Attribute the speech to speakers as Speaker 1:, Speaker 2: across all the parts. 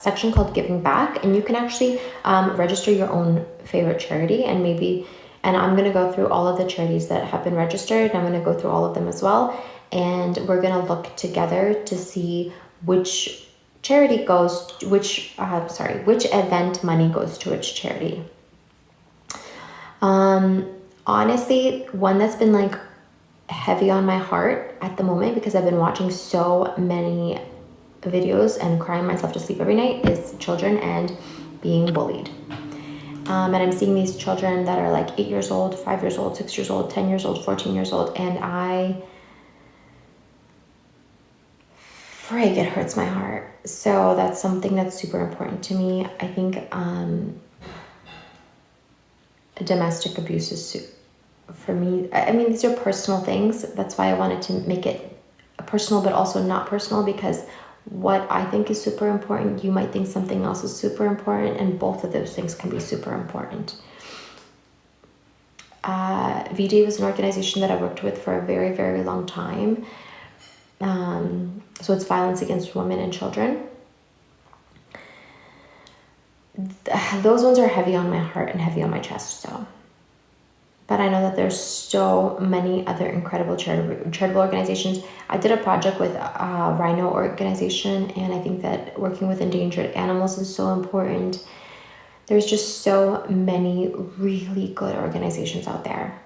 Speaker 1: section called Giving Back, and you can actually register your own favorite charity, and I'm going to go through all of the charities that have been registered, and I'm going to go through all of them as well, and we're going to look together to see which charity goes, which event money goes to which charity. Honestly, one that's been like heavy on my heart at the moment, because I've been watching so many videos and crying myself to sleep every night, is children and being bullied. And I'm seeing these children that are like 8 years old, 5 years old, 6 years old, 10 years old, 14 years old, and it hurts my heart. So that's something that's super important to me. I think domestic abuse is, for me, I mean, these are personal things. That's why I wanted to make it personal, but also not personal, because what I think is super important, you might think something else is super important, and both of those things can be super important. VD was an organization that I worked with for a very, very long time. So it's violence against women and children. Those ones are heavy on my heart and heavy on my chest. So, but I know that there's so many other incredible charitable organizations. I did a project with a rhino organization, and I think that working with endangered animals is so important. There's just so many really good organizations out there.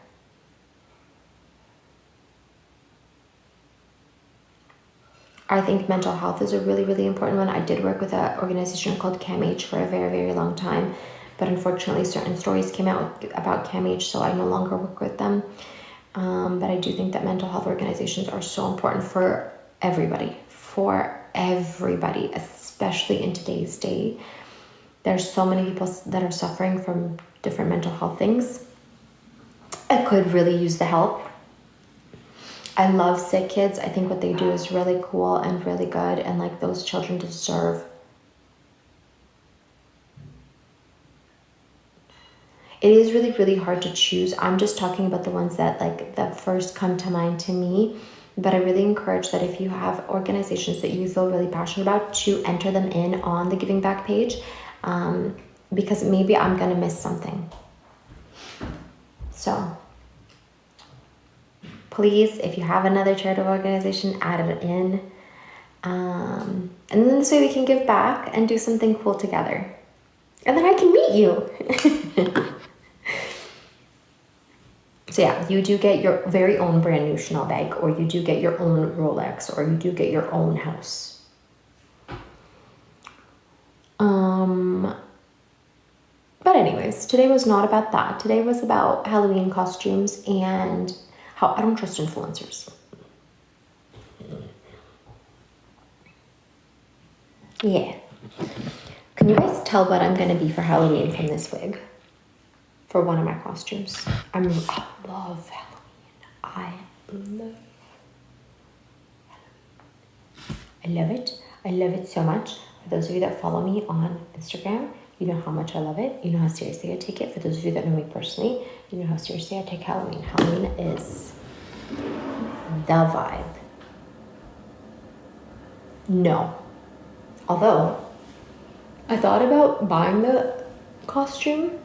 Speaker 1: I think mental health is a really, really important one. I did work with an organization called CAMH for a very, very long time, but unfortunately certain stories came out about CAMH, so I no longer work with them. But I do think that mental health organizations are so important for everybody, especially in today's day. There's so many people that are suffering from different mental health things. I could really use the help. I love sick kids. I think what they do is really cool and really good, and like those children deserve. It is really, really hard to choose. I'm just talking about the ones that first come to mind to me, but I really encourage that if you have organizations that you feel really passionate about, to enter them in on the Giving Back page, because maybe I'm gonna miss something. So please, if you have another charitable organization, add it in. And then this way we can give back and do something cool together. And then I can meet you. So yeah, you do get your very own brand new Chanel bag, or you do get your own Rolex, or you do get your own house. But anyways, today was not about that. Today was about Halloween costumes and how I don't trust influencers. Yeah. Can you guys tell what I'm gonna be for Halloween from this wig? For one of my costumes. I love Halloween. I love it. I love it so much. For those of you that follow me on Instagram, you know how much I love it. You know how seriously I take it. For those of you that know me personally, you know how seriously I take Halloween. Halloween is the vibe. No. Although, I thought about buying the costume.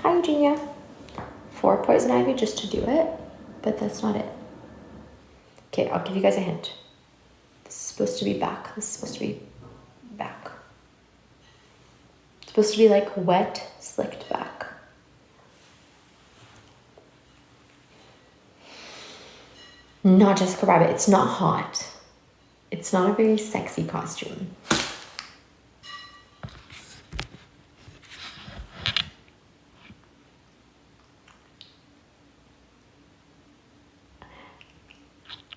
Speaker 1: Hi, Eugenia. For Poison Ivy, just to do it. But that's not it. Okay, I'll give you guys a hint. This is supposed to be back. This is supposed to be back. It's supposed to be like wet, slicked back. Not Jessica Rabbit. It's not hot. It's not a very sexy costume.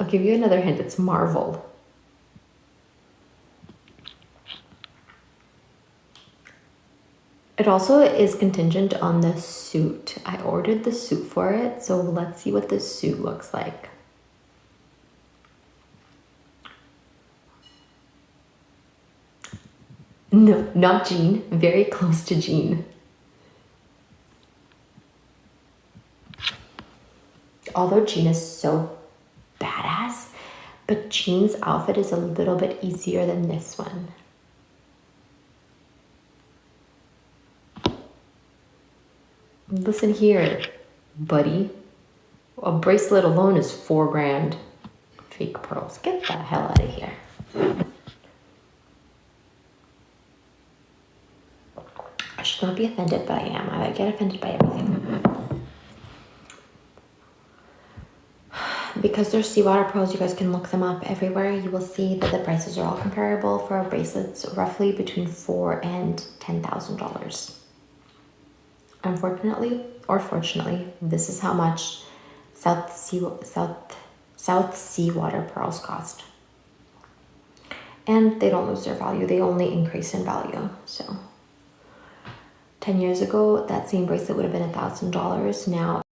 Speaker 1: I'll give you another hint. It's Marvel. It also is contingent on the suit. I ordered the suit for it, so let's see what the suit looks like. No, not Jean. Very close to Jean. Although Jean is so badass, but Jean's outfit is a little bit easier than this one. Listen here, buddy. A bracelet alone is $4,000. Fake pearls. Get the hell out of here. I should not be offended, but I am. I get offended by everything. Because they're seawater pearls, you guys can look them up everywhere. You will see that the prices are all comparable for bracelets, roughly between $4,000 and $10,000. Unfortunately, or fortunately, this is how much South seawater pearls cost. And they don't lose their value, they only increase in value. So 10 years ago, that same bracelet would have been $1,000. Now